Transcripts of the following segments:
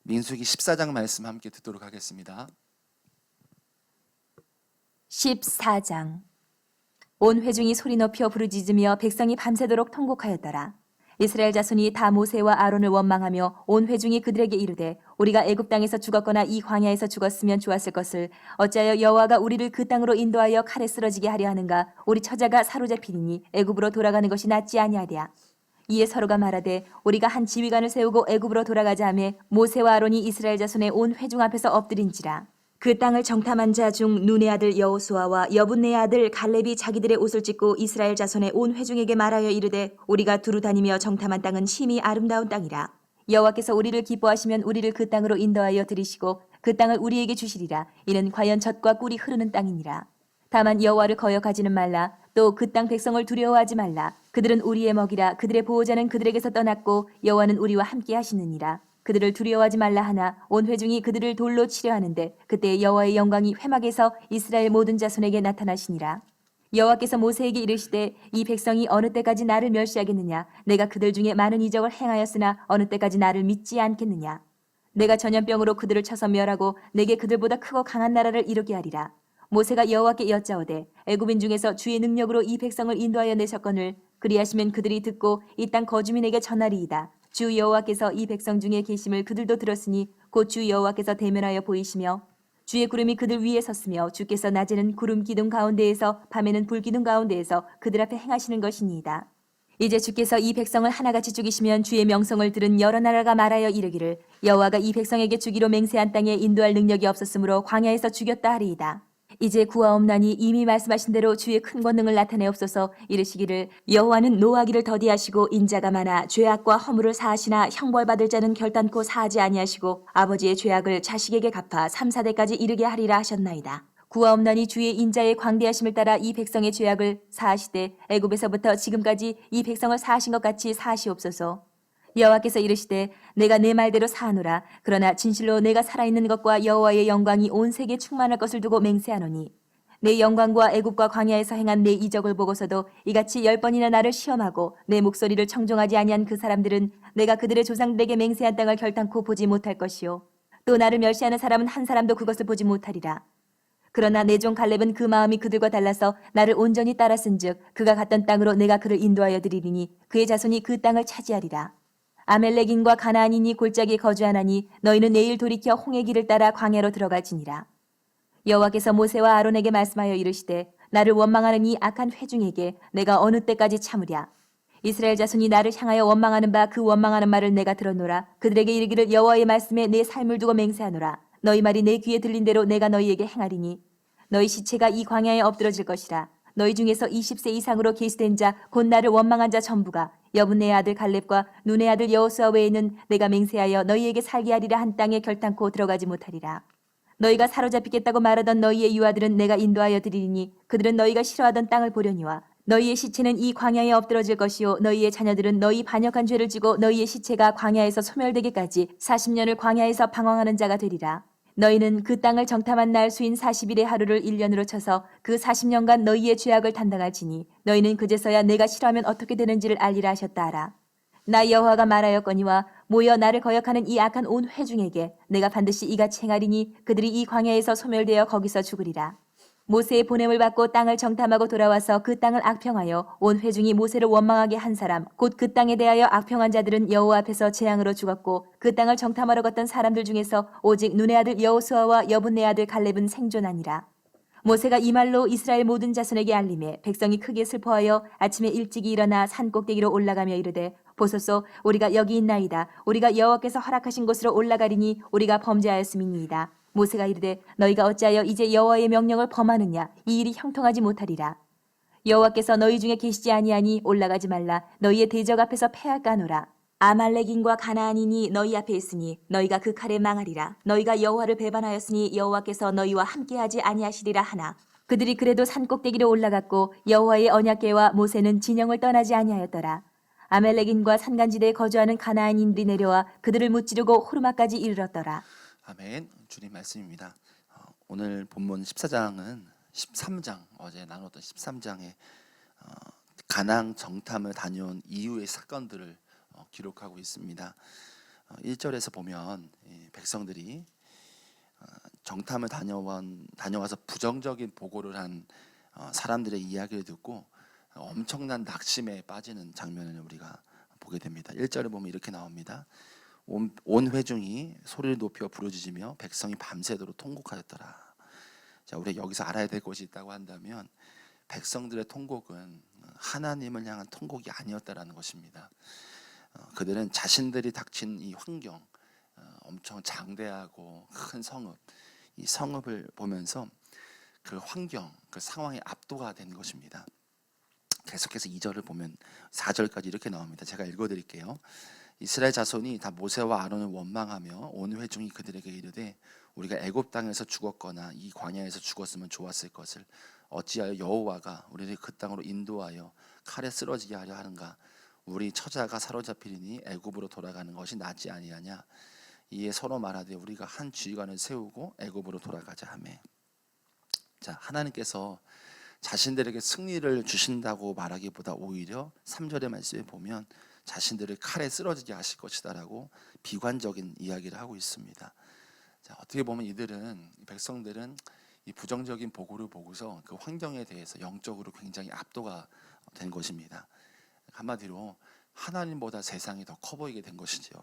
민수기 14장 말씀 함께 듣도록 하겠습니다. 14장. 온 회중이 소리 높여 부르짖으며 백성이 밤새도록 통곡하였더라. 이스라엘 자손이 다 모세와 아론을 원망하며 온 회중이 그들에게 이르되 우리가 애굽 땅에서 죽었거나 이 광야에서 죽었으면 좋았을 것을 어찌하여 여호와가 우리를 그 땅으로 인도하여 칼에 쓰러지게 하려 하는가. 우리 처자가 사로잡히니 애굽으로 돌아가는 것이 낫지 아니하랴. 이에 서로가 말하되 우리가 한 지휘관을 세우고 애굽으로 돌아가자 하매 모세와 아론이 이스라엘 자손의 온 회중 앞에서 엎드린지라. 그 땅을 정탐한 자 중 눈의 아들 여호수아와 여분네의 아들 갈렙이 자기들의 옷을 찢고 이스라엘 자손의 온 회중에게 말하여 이르되 우리가 두루 다니며 정탐한 땅은 심히 아름다운 땅이라. 여호와께서 우리를 기뻐하시면 우리를 그 땅으로 인도하여 들이시고 그 땅을 우리에게 주시리라. 이는 과연 젖과 꿀이 흐르는 땅이니라. 다만 여호와를 거역하지는 말라. 또 그 땅 백성을 두려워하지 말라. 그들은 우리의 먹이라. 그들의 보호자는 그들에게서 떠났고 여호와는 우리와 함께 하시느니라. 그들을 두려워하지 말라 하나 온 회중이 그들을 돌로 치려 하는데 그때 여호와의 영광이 회막에서 이스라엘 모든 자손에게 나타나시니라. 여호와께서 모세에게 이르시되 이 백성이 어느 때까지 나를 멸시하겠느냐. 내가 그들 중에 많은 이적을 행하였으나 어느 때까지 나를 믿지 않겠느냐. 내가 전염병으로 그들을 쳐서 멸하고 내게 그들보다 크고 강한 나라를 이루게 하리라. 모세가 여호와께 여짜오되 애굽인 중에서 주의 능력으로 이 백성을 인도하여 내셨거늘 그리하시면 그들이 듣고 이 땅 거주민에게 전하리이다. 주 여호와께서 이 백성 중에 계심을 그들도 들었으니 곧 주 여호와께서 대면하여 보이시며 주의 구름이 그들 위에 섰으며 주께서 낮에는 구름 기둥 가운데에서 밤에는 불 기둥 가운데에서 그들 앞에 행하시는 것이니이다. 이제 주께서 이 백성을 하나같이 죽이시면 주의 명성을 들은 여러 나라가 말하여 이르기를 여호와가 이 백성에게 주기로 맹세한 땅에 인도할 능력이 없었으므로 광야에서 죽였다 하리이다. 이제 구하옵나니 이미 말씀하신 대로 주의 큰 권능을 나타내옵소서. 이르시기를 여호와는 노하기를 더디하시고 인자가 많아 죄악과 허물을 사하시나 형벌받을 자는 결단코 사하지 아니하시고 아버지의 죄악을 자식에게 갚아 3, 4대까지 이르게 하리라 하셨나이다. 구하옵나니 주의 인자의 광대하심을 따라 이 백성의 죄악을 사하시되 애굽에서부터 지금까지 이 백성을 사하신 것 같이 사하시옵소서. 여호와께서 이르시되 내가 내 말대로 사하노라. 그러나 진실로 내가 살아있는 것과 여호와의 영광이 온 세계에 충만할 것을 두고 맹세하노니 내 영광과 애굽과 광야에서 행한 내 이적을 보고서도 이같이 10번이나 나를 시험하고 내 목소리를 청종하지 아니한 그 사람들은 내가 그들의 조상들에게 맹세한 땅을 결단코 보지 못할 것이요 또 나를 멸시하는 사람은 한 사람도 그것을 보지 못하리라. 그러나 내 종 갈렙은 그 마음이 그들과 달라서 나를 온전히 따랐은즉 그가 갔던 땅으로 내가 그를 인도하여 드리리니 그의 자손이 그 땅을 차지하리라. 아멜렉인과 가나안인이 골짜기에 거주하나니 너희는 내일 돌이켜 홍해 길을 따라 광야로 들어갈지니라. 여호와께서 모세와 아론에게 말씀하여 이르시되 나를 원망하는 이 악한 회중에게 내가 어느 때까지 참으랴. 이스라엘 자손이 나를 향하여 원망하는 바 그 원망하는 말을 내가 들었노라. 그들에게 이르기를 여호와의 말씀에 내 삶을 두고 맹세하노라. 너희 말이 내 귀에 들린 대로 내가 너희에게 행하리니 너희 시체가 이 광야에 엎드러질 것이라. 너희 중에서 20세 이상으로 계수된 자 곧 나를 원망한 자 전부가 여분네의 아들 갈렙과 눈의 아들 여호수아 외에는 내가 맹세하여 너희에게 살게 하리라 한 땅에 결단코 들어가지 못하리라. 너희가 사로잡히겠다고 말하던 너희의 유아들은 내가 인도하여 드리리니 그들은 너희가 싫어하던 땅을 보려니와 너희의 시체는 이 광야에 엎드러질 것이요 너희의 자녀들은 너희 반역한 죄를 지고 너희의 시체가 광야에서 소멸되기까지 40년을 광야에서 방황하는 자가 되리라. 너희는 그 땅을 정탐한 날 수인 40일의 하루를 1년으로 쳐서 그 40년간 너희의 죄악을 담당할지니 너희는 그제서야 내가 싫어하면 어떻게 되는지를 알리라 하셨다 하라. 나 여호와가 말하였거니와 모여 나를 거역하는 이 악한 온 회중에게 내가 반드시 이같이 행하리니 그들이 이 광야에서 소멸되어 거기서 죽으리라. 모세의 보냄을 받고 땅을 정탐하고 돌아와서 그 땅을 악평하여 온 회중이 모세를 원망하게 한 사람 곧 그 땅에 대하여 악평한 자들은 여호와 앞에서 재앙으로 죽었고 그 땅을 정탐하러 갔던 사람들 중에서 오직 눈의 아들 여호수아와 여분네 아들 갈렙은 생존하니라. 모세가 이 말로 이스라엘 모든 자손에게 알림해 백성이 크게 슬퍼하여 아침에 일찍이 일어나 산 꼭대기로 올라가며 이르되 보소서 우리가 여기 있나이다. 우리가 여호와께서 허락하신 곳으로 올라가리니 우리가 범죄하였음이니이다. 모세가 이르되 너희가 어찌하여 이제 여호와의 명령을 범하느냐. 이 일이 형통하지 못하리라. 여호와께서 너희 중에 계시지 아니하니 올라가지 말라. 너희의 대적 앞에서 패할까 하노라. 아말렉인과 가나안인이 너희 앞에 있으니 너희가 그 칼에 망하리라. 너희가 여호와를 배반하였으니 여호와께서 너희와 함께하지 아니하시리라 하나 그들이 그래도 산 꼭대기로 올라갔고 여호와의 언약궤와 모세는 진영을 떠나지 아니하였더라. 아멜렉인과 산간지대에 거주하는 가나안인들이 내려와 그들을 무찌르고 호르마까지 이르렀더라. 아멘. 주님 말씀입니다. 오늘 본문 14장은 13장 어제 나눴던 13장에 가나안 정탐을 다녀온 이후의 사건들을 기록하고 있습니다. 1절에서 보면 이 백성들이 정탐을 다녀와서 부정적인 보고를 한 사람들의 이야기를 듣고 엄청난 낙심에 빠지는 장면을 우리가 보게 됩니다. 1절에 보면 이렇게 나옵니다. 온 회중이 소리를 높여 부르짖으며 백성이 밤새도록 통곡하였더라. 자, 우리가 여기서 알아야 될 것이 있다고 한다면 백성들의 통곡은 하나님을 향한 통곡이 아니었다라는 것입니다. 그들은 자신들이 닥친 이 환경, 엄청 장대하고 큰 성읍, 이 성읍을 보면서 그 환경, 그 상황에 압도가 된 것입니다. 계속해서 2절을 보면 4절까지 이렇게 나옵니다. 제가 읽어드릴게요. 이스라엘 자손이 다 모세와 아론을 원망하며 온 회중이 그들에게 이르되 우리가 애굽 땅에서 죽었거나 이 광야에서 죽었으면 좋았을 것을 어찌하여 여호와가 우리를 그 땅으로 인도하여 칼에 쓰러지게 하려 하는가? 우리 처자가 사로잡히리니 애굽으로 돌아가는 것이 낫지 아니하냐? 이에 서로 말하되 우리가 한 지휘관을 세우고 애굽으로 돌아가자 하매. 자, 하나님께서 자신들에게 승리를 주신다고 말하기보다 오히려 3절의 말씀에 보면 자신들을 칼에 쓰러지게 하실 것이다라고 비관적인 이야기를 하고 있습니다. 자, 어떻게 보면 백성들은 이 부정적인 보고를 보고서 그 환경에 대해서 영적으로 굉장히 압도가 된 것입니다. 한마디로 하나님보다 세상이 더 커 보이게 된 것이죠.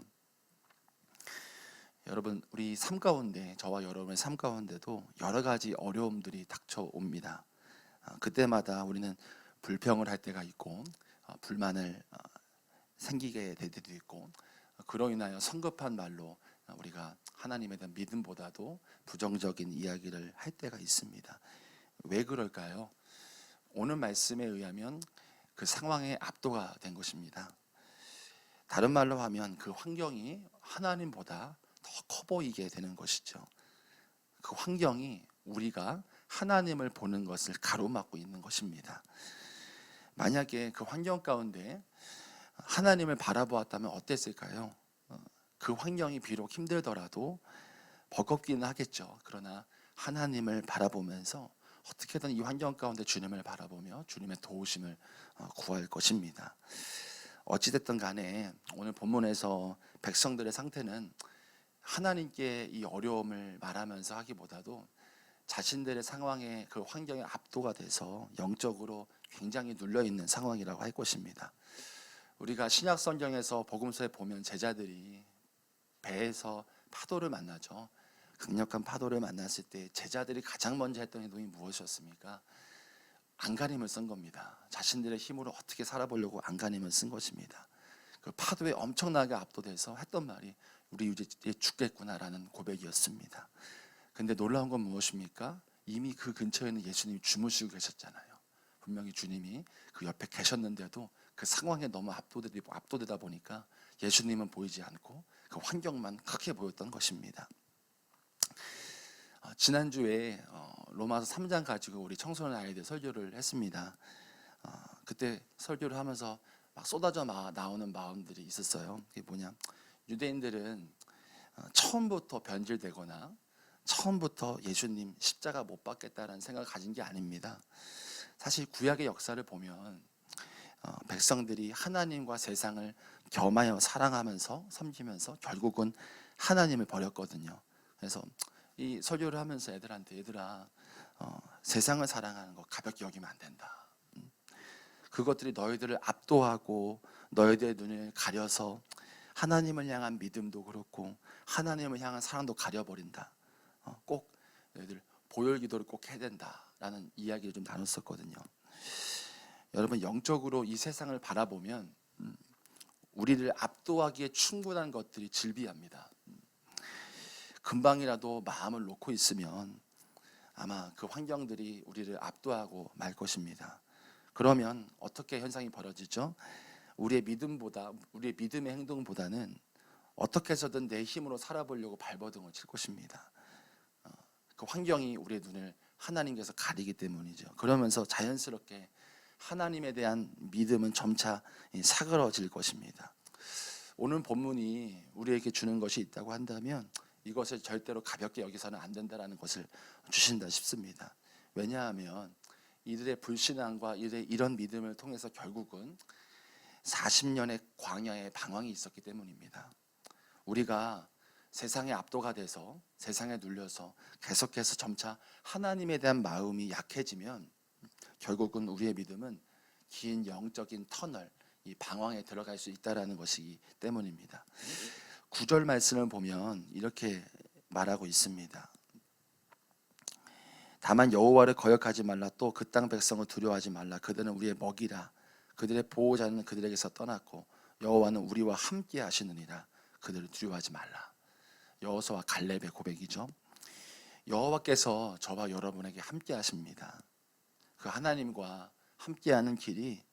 여러분, 우리 삶 가운데, 저와 여러분의 삶 가운데도 여러 가지 어려움들이 닥쳐옵니다. 그때마다 우리는 불평을 할 때가 있고 불만을 생기게 될 때도 있고, 그로 인하여 성급한 말로 우리가 하나님에 대한 믿음보다도 부정적인 이야기를 할 때가 있습니다. 왜 그럴까요? 오늘 말씀에 의하면 그 상황에 압도가 된 것입니다. 다른 말로 하면 그 환경이 하나님보다 더 커 보이게 되는 것이죠. 그 환경이 우리가 하나님을 보는 것을 가로막고 있는 것입니다. 만약에 그 환경 가운데 하나님을 바라보았다면 어땠을까요? 그 환경이 비록 힘들더라도 버겁기는 하겠죠. 그러나 하나님을 바라보면서 어떻게든 이 환경 가운데 주님을 바라보며 주님의 도우심을 구할 것입니다. 어찌됐든 간에 오늘 본문에서 백성들의 상태는 하나님께 이 어려움을 말하면서 하기보다도 자신들의 상황에 그 환경에 압도가 돼서 영적으로 굉장히 눌려있는 상황이라고 할 것입니다. 우리가 신약 성경에서 복음서에 보면 제자들이 배에서 파도를 만나죠. 강력한 파도를 만났을 때 제자들이 가장 먼저 했던 행동이 무엇이었습니까? 안간힘을 쓴 겁니다. 자신들의 힘으로 어떻게 살아보려고 안간힘을 쓴 것입니다. 그 파도에 엄청나게 압도돼서 했던 말이 우리 이제 죽겠구나라는 고백이었습니다. 근데 놀라운 건 무엇입니까? 이미 그 근처에는 예수님이 주무시고 계셨잖아요. 분명히 주님이 그 옆에 계셨는데도 그 상황에 너무 압도되다 보니까 예수님은 보이지 않고 그 환경만 크게 보였던 것입니다. 지난주에 로마서 3장 가지고 우리 청소년 아이들 설교를 했습니다. 그때 설교를 하면서 막 쏟아져 나오는 마음들이 있었어요. 그게 뭐냐? 유대인들은 처음부터 변질되거나 처음부터 예수님 십자가 못 박겠다라는 생각을 가진 게 아닙니다. 사실 구약의 역사를 보면 백성들이 하나님과 세상을 겸하여 사랑하면서 섬기면서 결국은 하나님을 버렸거든요. 그래서 이 설교를 하면서 얘들아 세상을 사랑하는 거 가볍게 여기면 안 된다. 그것들이 너희들을 압도하고 너희들의 눈을 가려서 하나님을 향한 믿음도 그렇고 하나님을 향한 사랑도 가려버린다. 꼭 너희들 보혈 기도를 꼭 해야 된다라는 이야기를 좀 나눴었거든요. 여러분, 영적으로 이 세상을 바라보면 우리를 압도하기에 충분한 것들이 즐비합니다. 금방이라도 마음을 놓고 있으면 아마 그 환경들이 우리를 압도하고 말 것입니다. 그러면 어떻게 현상이 벌어지죠? 우리의 믿음의 행동보다는 어떻게 해서든 내 힘으로 살아보려고 발버둥을 칠 것입니다. 그 환경이 우리의 눈을 하나님께서 가리기 때문이죠. 그러면서 자연스럽게 하나님에 대한 믿음은 점차 사그러질 것입니다. 오늘 본문이 우리에게 주는 것이 있다고 한다면 이것을 절대로 가볍게 여기서는 안 된다라는 것을 주신다 싶습니다. 왜냐하면 이들의 불신앙과 이런 믿음을 통해서 결국은 40년의 광야의 방황이 있었기 때문입니다. 우리가 세상에 압도가 돼서 세상에 눌려서 계속해서 점차 하나님에 대한 마음이 약해지면 결국은 우리의 믿음은 긴 영적인 터널, 이 방황에 들어갈 수 있다라는 것이기 때문입니다. 9절 말씀을 보면 이렇게 말하고 있습니다. 다만 여호와를 거역하지 말라. 또 그 땅 백성을 두려워하지 말라. 그들은 우리의 먹이라. 그들의 보호자는 그들에게서 떠났고 여호와는 우리와 함께 하시느니라. 그들을 두려워하지 말라. 여호수아와 갈렙의 고백이죠. 여호와께서 저와 여러분에게 함께 하십니다. 그 하나님과 함께하는 길이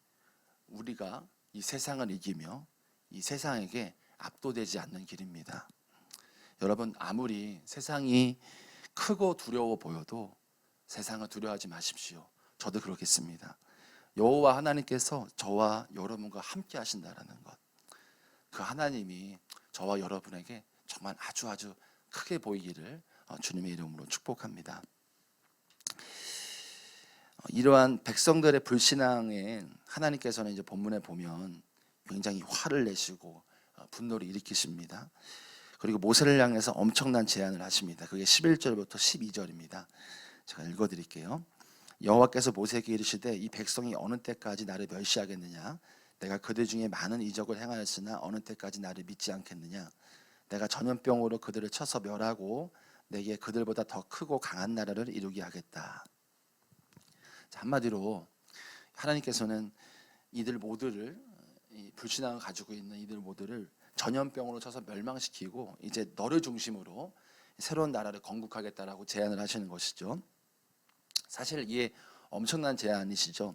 우리가 이 세상을 이기며 이 세상에게 압도되지 않는 길입니다. 여러분, 아무리 세상이 크고 두려워 보여도 세상을 두려워하지 마십시오. 저도 그렇겠습니다. 여호와 하나님께서 저와 여러분과 함께 하신다라는 것, 그 하나님이 저와 여러분에게 정말 아주 크게 보이기를 주님의 이름으로 축복합니다. 이러한 백성들의 불신앙에 하나님께서는 이제 본문에 보면 굉장히 화를 내시고 분노를 일으키십니다. 그리고 모세를 향해서 엄청난 제안을 하십니다. 그게 11절부터 12절입니다. 제가 읽어드릴게요. 여호와께서 모세에게 이르시되 이 백성이 어느 때까지 나를 멸시하겠느냐? 내가 그들 중에 많은 이적을 행하였으나 어느 때까지 나를 믿지 않겠느냐? 내가 전염병으로 그들을 쳐서 멸하고 내게 그들보다 더 크고 강한 나라를 이루게 하겠다. 한마디로 하나님께서는 이들 모두를, 이 불신앙을 가지고 있는 이들 모두를 전염병으로 쳐서 멸망시키고 이제 너를 중심으로 새로운 나라를 건국하겠다라고 제안을 하시는 것이죠. 사실 이게 엄청난 제안이시죠.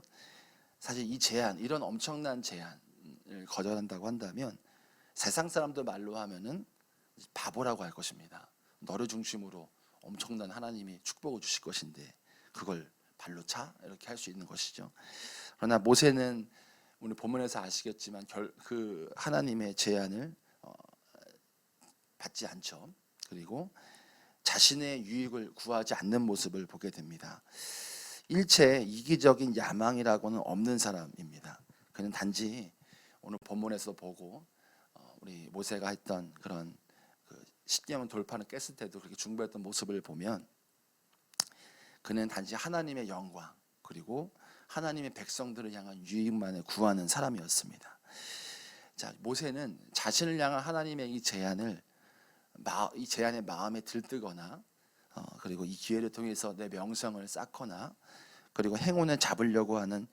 사실 이 제안, 이런 엄청난 제안을 거절한다고 한다면 세상 사람들 말로 하면은 바보라고 할 것입니다. 너를 중심으로 엄청난 하나님이 축복을 주실 것인데 그걸 발로 차? 이렇게 할 수 있는 것이죠. 그러나 모세는 오늘 본문에서 아시겠지만 그 하나님의 제안을 받지 않죠. 그리고 자신의 유익을 구하지 않는 모습을 보게 됩니다. 일체 이기적인 야망이라고는 없는 사람입니다. 그는 단지 오늘 본문에서 보고 우리 모세가 했던 그런 그 십계명 돌파는 깼을 때도 그렇게 중보했던 모습을 보면 그는 단지 하나님의 영광 그리고 하나님의 백성들을 향한 유익만을 구하는 사람이었습니다. 자, 모세는 자신을 향한 하나님의 이 제안에 마음에 들뜨거나 그리고 이 기회를 통해서 내 명성을 쌓거나 그리고 행운을 잡으려고 하는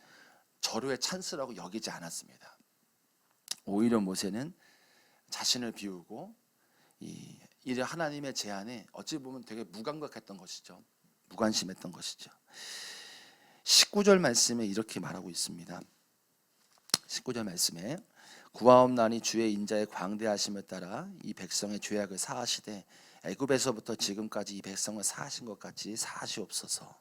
절호의 찬스라고 여기지 않았습니다. 오히려 모세는 자신을 비우고 이 하나님의 제안에 어찌 보면 되게 무감각했던 것이죠. 무관심했던 것이죠. 19절 말씀에 이렇게 말하고 있습니다. 19절 말씀에 구하옵나니 주의 인자의 광대하심을 따라 이 백성의 죄악을 사하시되 애굽에서부터 지금까지 이 백성을 사하신 것 같이 사하시옵소서.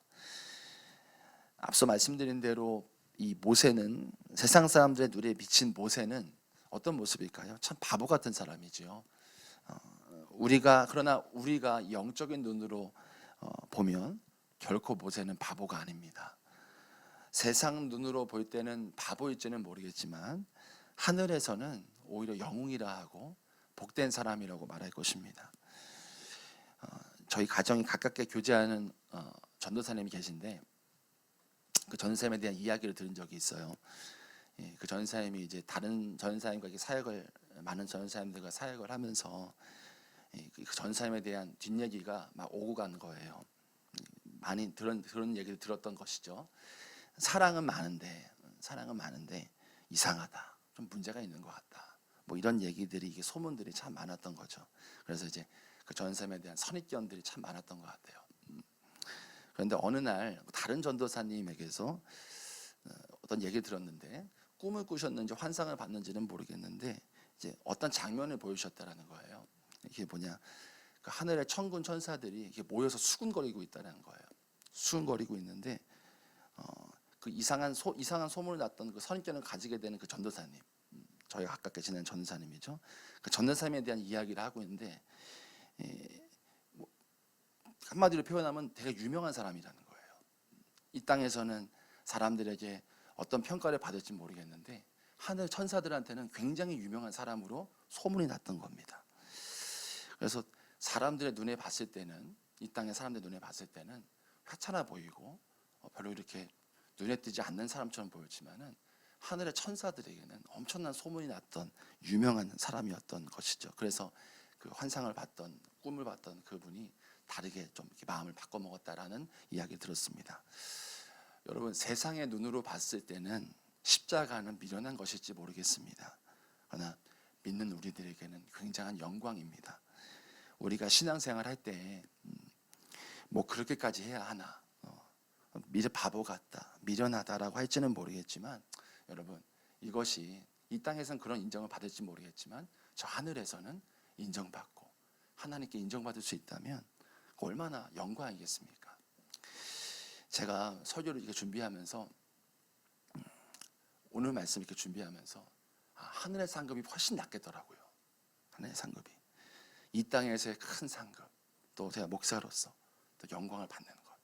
앞서 말씀드린 대로 이 모세는 세상 사람들의 눈에 비친 모세는 어떤 모습일까요? 참 바보 같은 사람이죠. 그러나 우리가 영적인 눈으로 보면 결코 모세는 바보가 아닙니다. 세상 눈으로 볼 때는 바보일지는 모르겠지만 하늘에서는 오히려 영웅이라 하고 복된 사람이라고 말할 것입니다. 저희 가정이 가깝게 교제하는 전도사님이 계신데 그 전도사님에 대한 이야기를 들은 적이 있어요. 그 전도사님이 이제 다른 전도사님과 많은 전도사님들과 사역을 하면서 그 전도사님에 대한 뒷얘기가 막 오고 가는 거예요. 많이 그런 얘기를 들었던 것이죠. 사랑은 많은데 이상하다. 좀 문제가 있는 것 같다. 뭐 이런 얘기들이 이게 소문들이 참 많았던 거죠. 그래서 이제 그 전도사님에 대한 선입견들이 참 많았던 것 같아요. 그런데 어느 날 다른 전도사님에게서 어떤 얘기를 들었는데 꿈을 꾸셨는지 환상을 봤는지는 모르겠는데 이제 어떤 장면을 보여주셨다라는 거예요. 이게 뭐냐? 그 하늘의 천군 천사들이 이렇게 모여서 수군거리고 있다는 거예요. 수군거리고 있는데 그 이상한 소문을 났던 그 선입견을 가지게 되는 그 전도사님, 저희가 가깝게 지내는 전도사님이죠. 그 전도사님에 대한 이야기를 하고 있는데 한마디로 표현하면 되게 유명한 사람이라는 거예요. 이 땅에서는 사람들에게 어떤 평가를 받을지 모르겠는데 하늘 천사들한테는 굉장히 유명한 사람으로 소문이 났던 겁니다. 그래서 사람들의 눈에 봤을 때는, 이 땅의 사람들의 눈에 봤을 때는 회찮아 보이고 별로 이렇게 눈에 띄지 않는 사람처럼 보였지만은 하늘의 천사들에게는 엄청난 소문이 났던 유명한 사람이었던 것이죠. 그래서 그 환상을 봤던, 꿈을 봤던 그분이 다르게 좀 이렇게 마음을 바꿔 먹었다라는 이야기를 들었습니다. 여러분, 세상의 눈으로 봤을 때는 십자가는 미련한 것일지 모르겠습니다. 그러나 믿는 우리들에게는 굉장한 영광입니다. 우리가 신앙생활 할 때 뭐 그렇게까지 해야 하나, 바보 같다, 미련하다라고 할지는 모르겠지만, 여러분, 이것이 이 땅에서는 그런 인정을 받을지 모르겠지만 저 하늘에서는 인정받고 하나님께 인정받을 수 있다면 얼마나 영광이겠습니까? 제가 설교를 이렇게 준비하면서, 오늘 말씀 이렇게 준비하면서 하늘의 상급이 훨씬 낫겠더라고요. 하늘의 상급이, 이 땅에서의 큰 상급, 또 제가 목사로서 또 영광을 받는 것,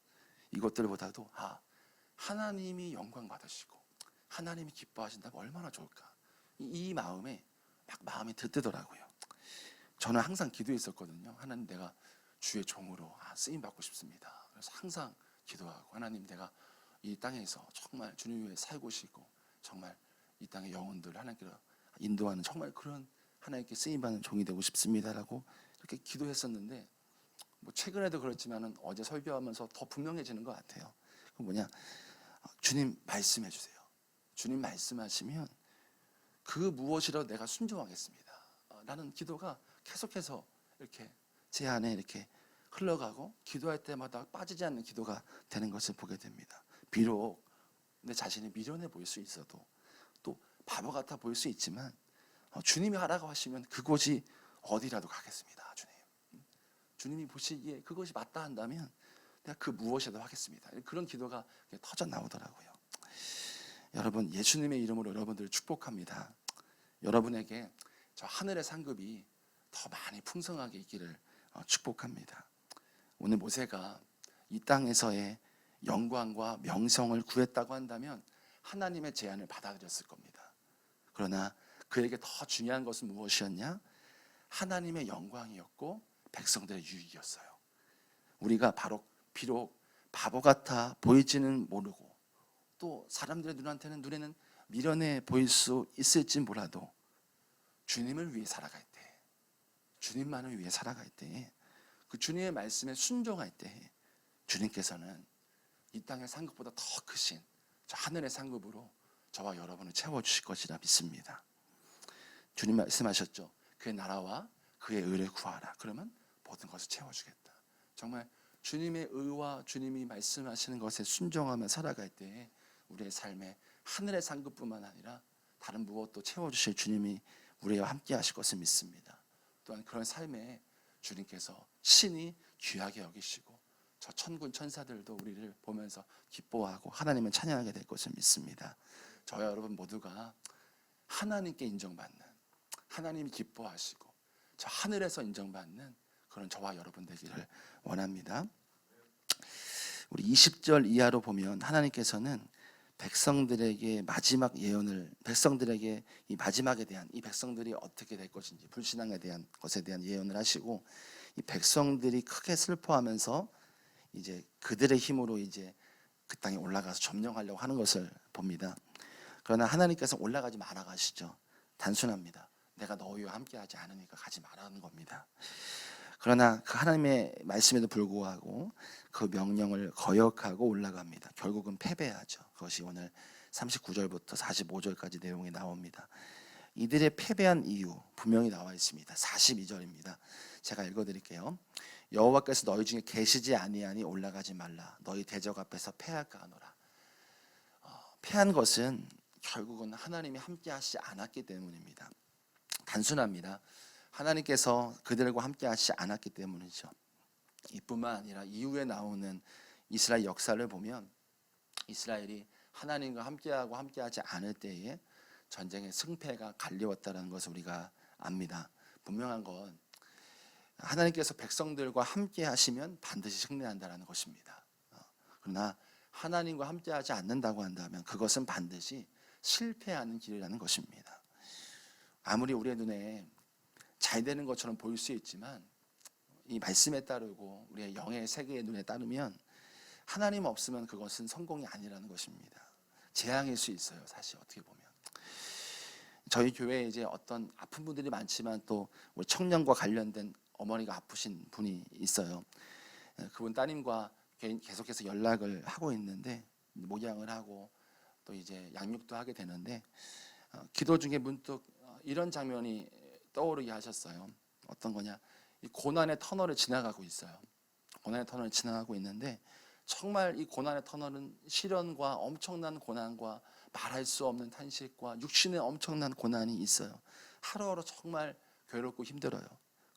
이것들보다도 하나님이 영광 받으시고 하나님이 기뻐하신다면 얼마나 좋을까, 이 마음에 막 마음이 들뜨더라고요. 저는 항상 기도했었거든요. 하나님, 내가 주의 종으로 쓰임 받고 싶습니다. 그래서 항상 기도하고, 하나님, 내가 이 땅에서 정말 주님 위해 살고 싶고 정말 이 땅의 영혼들 하나님께로 인도하는 정말 그런 하나님께 쓰임 받는 종이 되고 싶습니다라고 이렇게 기도했었는데, 뭐 최근에도 그렇지만은 어제 설교하면서 더 분명해지는 것 같아요. 그 뭐냐, 주님 말씀해 주세요. 주님 말씀하시면 그 무엇이라도 내가 순종하겠습니다. 라는 기도가 계속해서 이렇게 제 안에 이렇게 흘러가고, 기도할 때마다 빠지지 않는 기도가 되는 것을 보게 됩니다. 비록 내 자신이 미련해 보일 수 있어도, 또 바보 같아 보일 수 있지만, 주님이 하라고 하시면 그곳이 어디라도 가겠습니다. 주님이 보시기에 그것이 맞다 한다면 내가 그 무엇이라도 하겠습니다. 그런 기도가 터져 나오더라고요. 여러분, 예수님의 이름으로 여러분들을 축복합니다. 여러분에게 저 하늘의 상급이 더 많이 풍성하게 있기를 축복합니다. 오늘 모세가 이 땅에서의 영광과 명성을 구했다고 한다면 하나님의 제안을 받아들였을 겁니다. 그러나 그에게 더 중요한 것은 무엇이었냐? 하나님의 영광이었고 백성들의 유익이었어요. 우리가 비록 바보 같아 보일지는 모르고, 또 사람들의 눈에는 미련해 보일 수 있을지 몰라도, 주님을 위해 살아갈 때, 주님만을 위해 살아갈 때, 그 주님의 말씀에 순종할 때 주님께서는 이 땅의 상급보다 더 크신 저 하늘의 상급으로 저와 여러분을 채워주실 것이라 믿습니다. 주님 말씀하셨죠. 그의 나라와 그의 의를 구하라. 그러면 모든 것을 채워주겠다. 정말 주님의 의와 주님이 말씀하시는 것에 순종하며 살아갈 때 우리의 삶에 하늘의 상급뿐만 아니라 다른 무엇도 채워주실 주님이 우리와 함께 하실 것을 믿습니다. 또한 그런 삶에 주님께서 신이 귀하게 여기시고 저 천군 천사들도 우리를 보면서 기뻐하고 하나님을 찬양하게 될 것을 믿습니다. 저와 여러분 모두가 하나님께 인정받는, 하나님이 기뻐하시고 저 하늘에서 인정받는 그런 저와 여러분 되기를 원합니다. 우리 20절 이하로 보면 하나님께서는 백성들에게 마지막 예언을, 백성들에게 이 마지막에 대한, 이 백성들이 어떻게 될 것인지, 불신앙에 대한 것에 대한 예언을 하시고, 이 백성들이 크게 슬퍼하면서 이제 그들의 힘으로 이제 그 땅에 올라가서 점령하려고 하는 것을 봅니다. 그러나 하나님께서 올라가지 말아 가시죠. 단순합니다. 내가 너희와 함께하지 않으니까 가지 말라는 겁니다. 그러나 그 하나님의 말씀에도 불구하고 그 명령을 거역하고 올라갑니다. 결국은 패배하죠. 그것이 오늘 39절부터 45절까지 내용이 나옵니다. 이들의 패배한 이유 분명히 나와 있습니다. 42절입니다. 제가 읽어드릴게요. 여호와께서 너희 중에 계시지 아니하니 올라가지 말라. 너희 대적 앞에서 패할까 하노라. 패한 것은 결국은 하나님이 함께 하시지 않았기 때문입니다. 단순합니다. 하나님께서 그들과 함께 하시지 않았기 때문이죠. 이뿐만 아니라 이후에 나오는 이스라엘 역사를 보면 이스라엘이 하나님과 함께하고 함께하지 않을 때에 전쟁의 승패가 갈리웠다는 것을 우리가 압니다. 분명한 건 하나님께서 백성들과 함께 하시면 반드시 승리한다는 것입니다. 그러나 하나님과 함께하지 않는다고 한다면 그것은 반드시 실패하는 길이라는 것입니다. 아무리 우리의 눈에 잘 되는 것처럼 보일 수 있지만 이 말씀에 따르고 우리의 영의 세계의 눈에 따르면 하나님 없으면 그것은 성공이 아니라는 것입니다. 재앙일 수 있어요. 사실 어떻게 보면 저희 교회에 이제 어떤 아픈 분들이 많지만 또 우리 청년과 관련된 어머니가 아프신 분이 있어요. 그분 따님과 계속해서 연락을 하고 있는데 목양을 하고 또 이제 양육도 하게 되는데 기도 중에 문득 이런 장면이 떠오르게 하셨어요. 어떤 거냐? 이 고난의 터널을 지나가고 있어요. 고난의 터널을 지나가고 있는데 정말 이 고난의 터널은 시련과 엄청난 고난과 말할 수 없는 탄식과 육신의 엄청난 고난이 있어요. 하루하루 정말 괴롭고 힘들어요.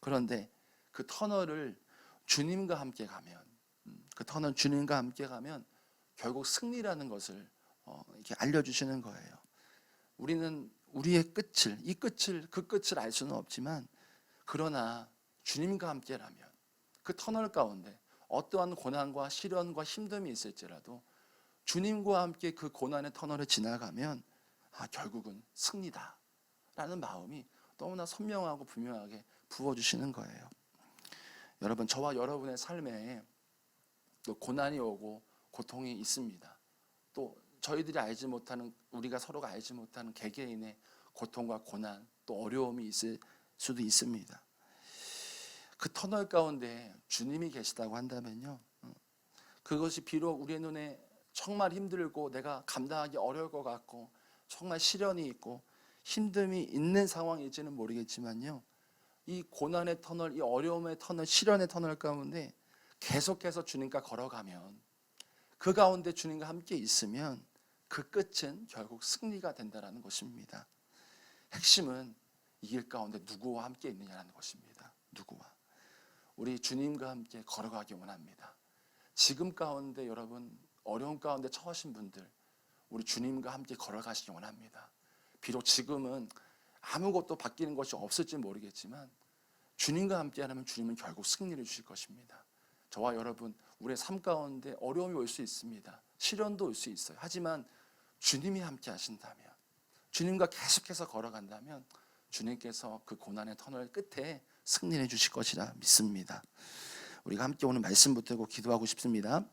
그런데 그 터널을 주님과 함께 가면, 주님과 함께 가면 결국 승리라는 것을 이렇게 알려주시는 거예요. 우리는 우리의 그 끝을 알 수는 없지만, 그러나 주님과 함께라면 그 터널 가운데 어떠한 고난과 시련과 힘듦이 있을지라도 주님과 함께 그 고난의 터널을 지나가면 결국은 승리다라는 마음이 너무나 선명하고 분명하게 부어주시는 거예요. 여러분, 저와 여러분의 삶에 또 고난이 오고 고통이 있습니다. 또 저희들이 알지 못하는, 우리가 서로가 알지 못하는 개개인의 고통과 고난, 또 어려움이 있을 수도 있습니다. 그 터널 가운데 주님이 계시다고 한다면요, 그것이 비록 우리의 눈에 정말 힘들고 내가 감당하기 어려울 것 같고 정말 시련이 있고 힘듦이 있는 상황일지는 모르겠지만요, 이 고난의 터널, 이 어려움의 터널, 시련의 터널 가운데 계속해서 주님과 걸어가면, 그 가운데 주님과 함께 있으면 그 끝은 결국 승리가 된다는 것입니다. 핵심은 이 길 가운데 누구와 함께 있느냐는 것입니다. 누구와. 우리 주님과 함께 걸어가기 원합니다. 지금 가운데 여러분 어려운 가운데 처하신 분들, 우리 주님과 함께 걸어가시기 원합니다. 비록 지금은 아무것도 바뀌는 것이 없을지 모르겠지만 주님과 함께하면 주님은 결국 승리를 주실 것입니다. 저와 여러분, 우리의 삶 가운데 어려움이 올 수 있습니다. 시련도 올 수 있어요. 하지만 주님이 함께 하신다면, 주님과 계속해서 걸어간다면 주님께서 그 고난의 터널 끝에 승리해 주실 것이라 믿습니다. 우리가 함께 오늘 말씀 붙들고 기도하고 싶습니다.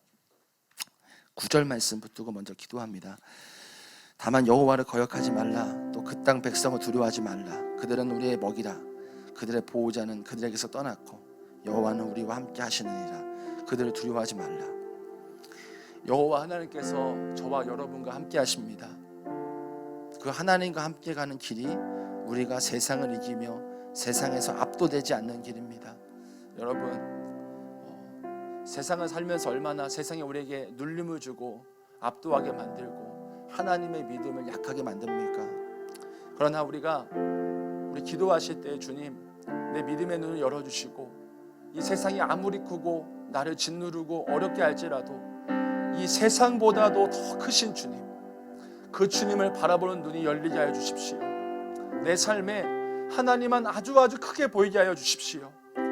9절 말씀 붙들고 먼저 기도합니다. 다만 여호와를 거역하지 말라. 또 그 땅 백성을 두려워하지 말라. 그들은 우리의 먹이라. 그들의 보호자는 그들에게서 떠났고 여호와는 우리와 함께 하시느니라. 그들을 두려워하지 말라. 여호와 하나님께서 저와 여러분과 함께 하십니다. 그 하나님과 함께 가는 길이 우리가 세상을 이기며 세상에서 압도되지 않는 길입니다. 여러분, 세상을 살면서 얼마나 세상이 우리에게 눌림을 주고 압도하게 만들고 하나님의 믿음을 약하게 만듭니까? 그러나 우리 기도하실 때 주님, 내 믿음의 눈을 열어주시고 이 세상이 아무리 크고 나를 짓누르고 어렵게 할지라도 이 세상보다도 더 크신 주님, 그 주님을 바라보는 눈이 열리게 하여 주십시오. 내 삶에 하나님만 아주 크게 보이게 하여 주십시오.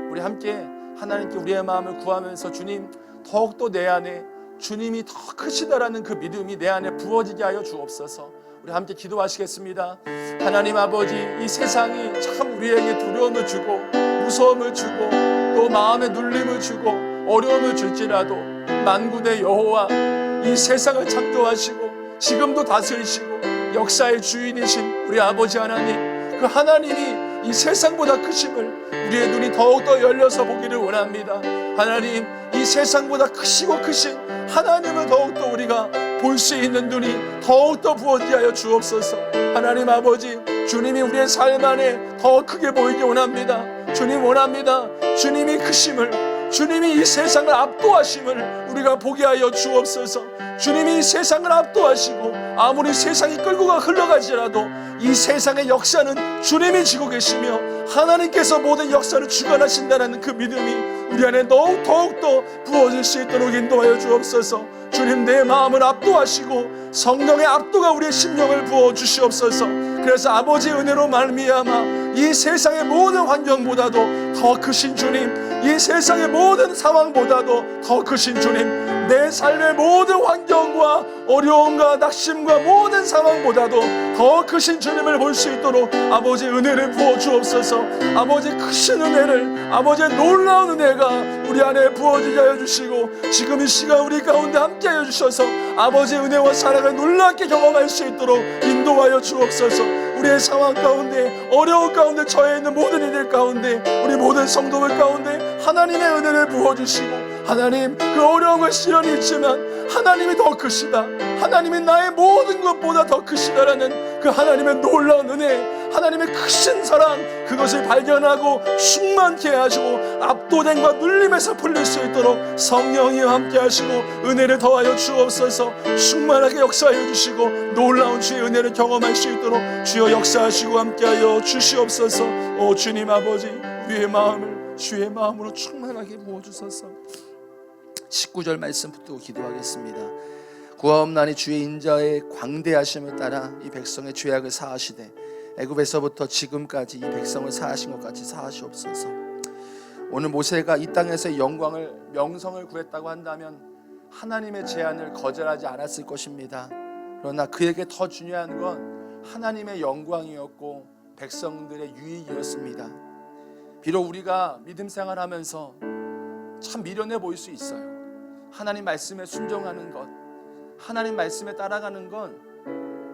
우리 함께 하나님께 우리의 마음을 구하면서 주님, 더욱더 내 안에 주님이 더 크시다라는 그 믿음이 내 안에 부어지게 하여 주옵소서. 우리 함께 기도하시겠습니다. 하나님 아버지, 이 세상이 참 우리에게 두려움을 주고 무서움을 주고 또 마음에 눌림을 주고 어려움을 줄지라도 만군의 여호와, 이 세상을 창조하시고 지금도 다스리시고 역사의 주인이신 우리 아버지 하나님, 그 하나님이 이 세상보다 크심을 우리의 눈이 더욱더 열려서 보기를 원합니다. 하나님, 이 세상보다 크시고 크신 하나님을 더욱더 우리가 볼 수 있는 눈이 더욱더 부어지게 하여 주옵소서. 하나님 아버지, 주님이 우리의 삶 안에 더 크게 보이게 원합니다. 주님 원합니다. 주님이 크심을, 주님이 이 세상을 압도하심을 우리가 보게 하여 주옵소서. 주님이 이 세상을 압도하시고 아무리 세상이 끌고 흘러가지라도 이 세상의 역사는 주님이 지고 계시며 하나님께서 모든 역사를 주관하신다는 그 믿음이 우리 안에 더욱더 부어질 수 있도록 인도하여 주옵소서. 주님, 내 마음을 압도하시고 성령의 압도가 우리의 심령을 부어주시옵소서. 그래서 아버지의 은혜로 말미암아 이 세상의 모든 환경보다도 더 크신 주님, 이 세상의 모든 상황보다도 더 크신 주님, 내 삶의 모든 환경과 어려움과 낙심과 모든 상황보다도 더 크신 주님을 볼 수 있도록 아버지 은혜를 부어 주옵소서. 아버지 크신 은혜를, 아버지의 놀라운 은혜가 우리 안에 부어지게 하여 주시고, 지금 이 시간 우리 가운데 함께 하여 주셔서 아버지의 은혜와 사랑을 놀랍게 경험할 수 있도록 인도하여 주옵소서. 우리의 상황 가운데, 어려운 가운데 처해 있는 모든 이들 가운데, 우리 모든 성도들 가운데 하나님의 은혜를 부어주시고, 하나님 그 어려움과 시련이 있지만 하나님이 더 크시다, 하나님이 나의 모든 것보다 더 크시다라는 그 하나님의 놀라운 은혜, 하나님의 크신 사랑, 그것을 발견하고 충만케 하시고 압도됨과 눌림에서 풀릴 수 있도록 성령이 함께 하시고 은혜를 더하여 주옵소서. 충만하게 역사하여 주시고 놀라운 주의 은혜를 경험할 수 있도록 주여 역사하시고 함께하여 주시옵소서. 오 주님 아버지, 우리의 마음을 주의 마음으로 충만하게 부어주소서. 19절 말씀 붙들고 기도하겠습니다. 구하옵나니 주의 인자의 광대하심을 따라 이 백성의 죄악을 사하시되 애굽에서부터 지금까지 이 백성을 사하신 것 같이 사하시옵소서. 오늘 모세가 이 땅에서의 영광을, 명성을 구했다고 한다면 하나님의 제안을 거절하지 않았을 것입니다. 그러나 그에게 더 중요한 건 하나님의 영광이었고 백성들의 유익이었습니다. 비록 우리가 믿음 생활하면서 참 미련해 보일 수 있어요. 하나님 말씀에 순종하는 것, 하나님 말씀에 따라가는 건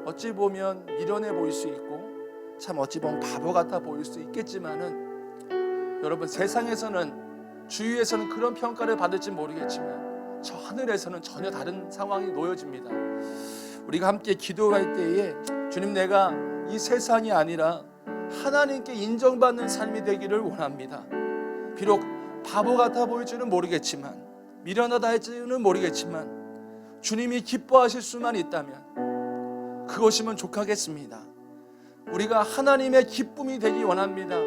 어찌 보면 미련해 보일 수 있고 참 어찌 보면 바보 같아 보일 수 있겠지만은, 여러분 세상에서는, 주위에서는 그런 평가를 받을지 모르겠지만 저 하늘에서는 전혀 다른 상황이 놓여집니다. 우리가 함께 기도할 때에 주님, 내가 이 세상이 아니라 하나님께 인정받는 삶이 되기를 원합니다. 비록 바보 같아 보일지는 모르겠지만, 미련하다 할지는 모르겠지만 주님이 기뻐하실 수만 있다면 그것이면 족하겠습니다. 우리가 하나님의 기쁨이 되기 원합니다.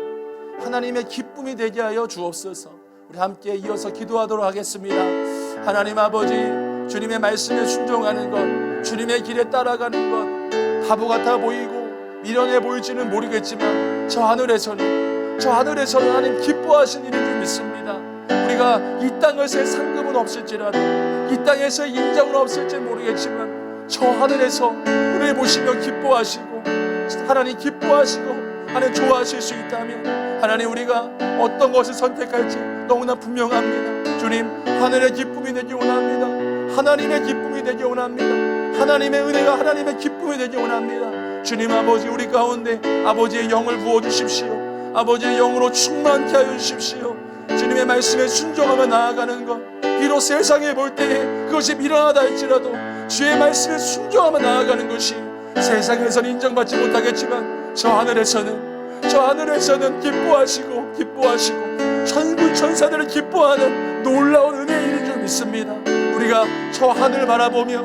하나님의 기쁨이 되게 하여 주옵소서. 우리 함께 이어서 기도하도록 하겠습니다. 하나님 아버지, 주님의 말씀에 순종하는 것, 주님의 길에 따라가는 것, 바보 같아 보이고 미련해 보일지는 모르겠지만 저 하늘에서는 하나님 기뻐하신 일인 줄 믿습니다. 우리가 이 땅에서의 상급은 없을지라도, 이 땅에서의 인정은 없을지 모르겠지만 저 하늘에서 우리를 보시며 기뻐하시고, 하나님 기뻐하시고 하나님 좋아하실 수 있다면 하나님, 우리가 어떤 것을 선택할지 너무나 분명합니다. 주님, 하늘의 기쁨이 되기 원합니다. 하나님의 기쁨이 되기 원합니다. 하나님의 은혜가 하나님의 기쁨이 되기 원합니다. 주님 아버지, 우리 가운데 아버지의 영을 부어주십시오. 아버지의 영으로 충만케 하여 주십시오. 주님의 말씀에 순종하며 나아가는 것, 비록 세상에 볼 때에 그것이 미련하다 할지라도 주의 말씀에 순종하며 나아가는 것이 세상에서는 인정받지 못하겠지만 저 하늘에서는 기뻐하시고 천군 천사들을 기뻐하는 놀라운 은혜의 일인 줄 믿습니다. 우리가 저 하늘을 바라보며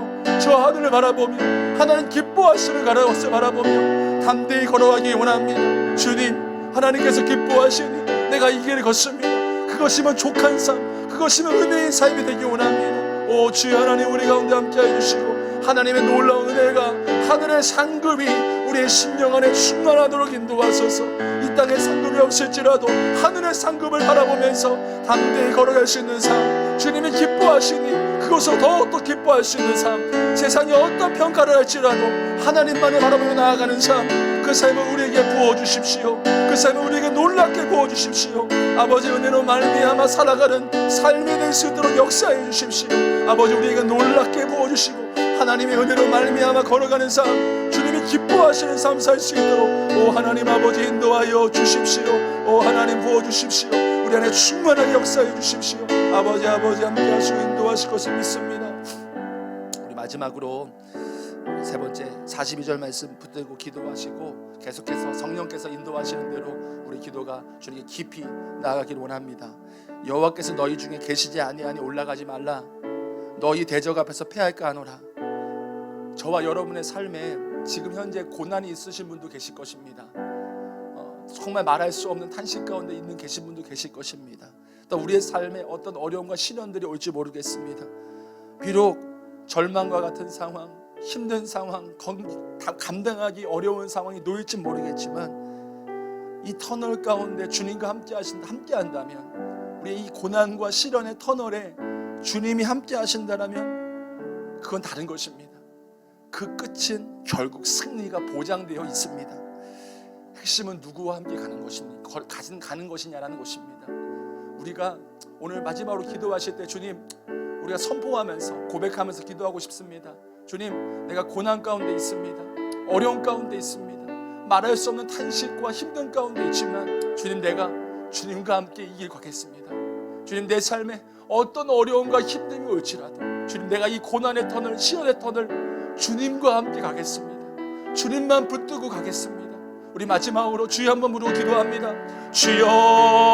하나님 기뻐하시는 것을 바라보며 담대히 걸어가기 원합니다. 주님, 하나님께서 기뻐하시니 내가 이 길을 걷습니다. 그것이면 족한 삶, 그것이면 은혜의 삶이 되기 원합니다. 오 주여 하나님, 우리 가운데 함께해 주시고 하나님의 놀라운 은혜가, 하늘의 상급이 우리의 심령 안에 충만하도록 인도하소서. 이 땅에 상급이 없을지라도 하늘의 상급을 바라보면서 담대히 걸어갈 수 있는 삶, 주님이 기뻐하시니 그것을 더욱더 기뻐할 수 있는 삶, 세상이 어떤 평가를 할지라도 하나님만을 바라보며 나아가는 삶, 그 삶을 우리에게 부어주십시오. 그 삶을 우리에게 놀랍게 부어주십시오. 아버지, 은혜로 말미암아 살아가는 삶이 될 수 있도록 역사해 주십시오. 아버지, 우리에게 놀랍게 부어주시고 하나님의 은혜로 말미암아 걸어가는 삶, 주님이 기뻐하시는 삶 살 수 있도록 오 하나님 아버지 인도하여 주십시오. 오 하나님 부어주십시오. 우리 안에 충만하게 역사해 주십시오. 아버지 함께 하시고 인도하실 것을 믿습니다. 우리 마지막으로 세 번째 42절 말씀 붙들고 기도하시고 계속해서 성령께서 인도하시는 대로 우리 기도가 주님께 깊이 나아가기를 원합니다. 여호와께서 너희 중에 계시지 아니하니 올라가지 말라. 너희 대적 앞에서 패할까 하노라. 저와 여러분의 삶에 지금 현재 고난이 있으신 분도 계실 것입니다. 정말 말할 수 없는 탄식 가운데 있는 계신 분도 계실 것입니다. 또 우리의 삶에 어떤 어려움과 시련들이 올지 모르겠습니다. 비록 절망과 같은 상황, 힘든 상황, 감당하기 어려운 상황이 놓일지 모르겠지만 이 터널 가운데 주님과 함께 한다면 우리 이 고난과 시련의 터널에 주님이 함께 하신다라면 그건 다른 것입니다. 그 끝은 결국 승리가 보장되어 있습니다. 핵심은 누구와 함께 가는 것입니까? 가는 것이냐라는 것입니다. 우리가 오늘 마지막으로 기도하실 때 주님, 우리가 선포하면서 고백하면서 기도하고 싶습니다. 주님, 내가 고난 가운데 있습니다. 어려움 가운데 있습니다. 말할 수 없는 탄식과 힘든 가운데 있지만 주님, 내가 주님과 함께 이 길 가겠습니다. 주님, 내 삶에 어떤 어려움과 힘듦이 올지라도 주님, 내가 이 고난의 터널, 시련의 터널 주님과 함께 가겠습니다. 주님만 붙들고 가겠습니다. 우리 마지막으로 주여 한번 부르고 기도합니다. 주여